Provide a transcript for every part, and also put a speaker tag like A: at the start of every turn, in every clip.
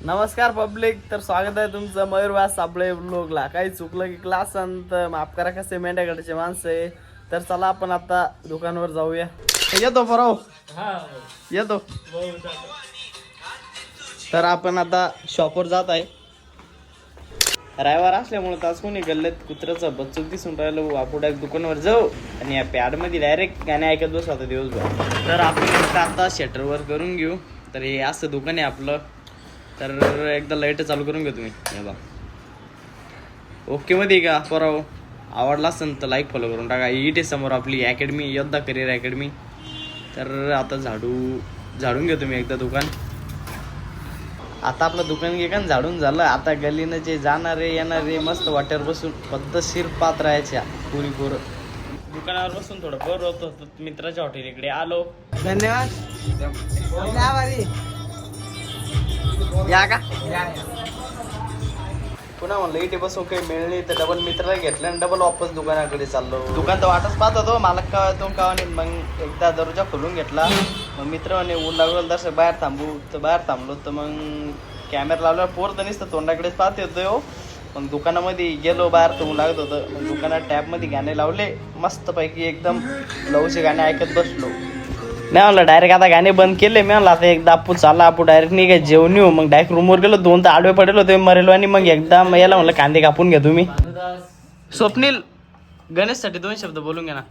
A: नमस्कार पब्लिक, तर स्वागत आहे तुमचं मयूरवास साबळे व्लॉगला. काही चुकलं की क्लास तर माफ करा, कसे मेंढ्याकडचे माणसं आहे. तर चला आपण आता दुकानावर जाऊया. येतो बरोबर, येतो. तर आपण आता शॉपवर जात आहे. रविवार असल्यामुळे तास कोणी गल्लेत कुत्र्याचं बच्चूक दिसून राहिलं. आपण दुकानावर जाऊ आणि या पॅडमध्ये डायरेक्ट गाणे ऐकत बसू आता दिवसभर. तर आपण आता शटरवर करून घेऊ. तर हे असं दुकान आहे आपलं. तर एकदा लाईट चालू करून घ्या तुम्ही. हे बघा, ओके मध्ये का पराव. आवडला असेल तर लाईक फॉलो करून टाका. इथे समोर आपली अकॅडमी, योद्धा करिअर अकॅडमी. तर आता झाडून घ्या तुम्ही एकदा दुकान. आता आपलं दुकान गिकान झाडून झालं. आता गल्लीनं जे जाणारे येणारे मस्त वाट्यावर बसून पद्धतशीर पात राहायच्या पुरी पोरं. दुकानावर बसून थोडं बरं होतं. मित्राच्या हॉटेल इकडे आलो. धन्यवाद. या का पुन्हा म्हणलं इथे बसून काही मिळली तर डबल मित्राला घेतलं आणि डबल वापस दुकानाकडे चाललो. दुकान तर वाटच पाहत होतो, मालक का तो का नाही. मग एकदा दरवाजा खोलून घेतला. मग मित्र म्हणे ऊन लागलं तर बाहेर थांबू. तर बाहेर थांबलो. तर मग कॅमेरा लावल्यावर पोर तर नुसतं तोंडाकडेच पाहत होतो. मग दुकानामध्ये गेलो, बाहेर तर ऊन लागत होतं. मग दुकानात टॅबमध्ये गाणे लावले मस्तपैकी, एकदम लवचे गाणे ऐकत बसलो. नाही म्हणलं डायरेक्ट आता गाणे बंद केले. मी म्हणलं आता एकदा आपण चालला, आपण डायरेक्ट नाही काय जेवण येऊ. मग डायरेक्ट रूमवर गेलो. 2 तर आडवे पडेल होते मरेलो. आणि मग एकदा याला म्हणलं कांदे कापून घ्या तुम्ही. स्वप्नील, गणेशसाठी 2 शब्द बोलून घ्या ना.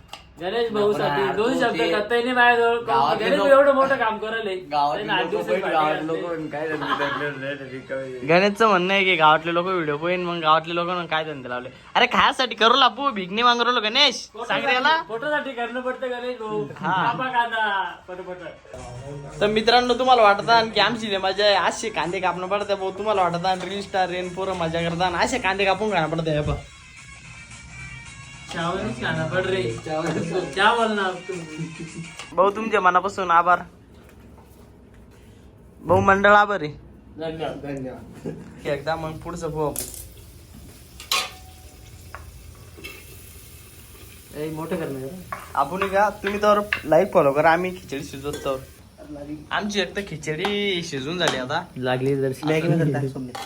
B: गणेश भाऊ साठी 2 शब्द करताय माझ्याजवळ. गणेश भाऊ एवढं मोठं काम करायला
A: गणेशचं म्हणणं आहे की गावातले लोक व्हिडिओ पाहिजे. मग गावातले लोक काय धंदे लावले. अरे खायासाठी करू लापू, भिगणी मागवलो गणेश. सांग रे याला,
B: फोटोसाठी करणं पडतं गणेश भाऊ.
A: तर मित्रांनो, तुम्हाला वाटतं की आमची मजा आहे असे कांदे कापणं पडतं भाऊ. तुम्हाला वाटतं रील स्टार रेन पोरं मजा करतात, असे कांदे कापून खाणं पडतं. हे
B: चावलच खाना पड रे. चावल ना
A: भाऊ, तुमच्या मनापासून आभार भाऊ. मंडळ आभार आहे.
B: धन्यवाद.
A: एकदा मग पुढचं भाऊ
B: मोठं करणं
A: आपण का तुम्ही तर लाईक फॉलो करा. आम्ही खिचडी शिजवत तर आमची एक तर खिचडी शिजून झाली. आता
B: लागली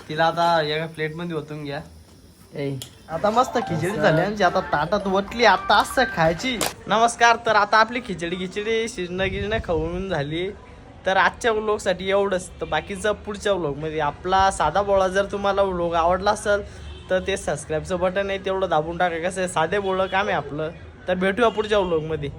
A: तिला आता एका प्लेट मध्ये ओतून घ्या. आता मस्त खिचडी झाली आमची. आता ताटात वटली, आता असं खायची. नमस्कार. तर आता आपली खिचडी शिजणं खाऊन झाली. तर आजच्या व्लॉगसाठी एवढंच. तर बाकीचं पुढच्या व्लॉगमध्ये आपला साधा बोळा. जर तुम्हाला व्लॉग आवडला असेल तर ते सबस्क्राईबचं बटन आहे तेवढं दाबून टाका. कसं आहे, साधे बोळं काम आहे आपलं. तर भेटूया पुढच्या व्लॉगमध्ये.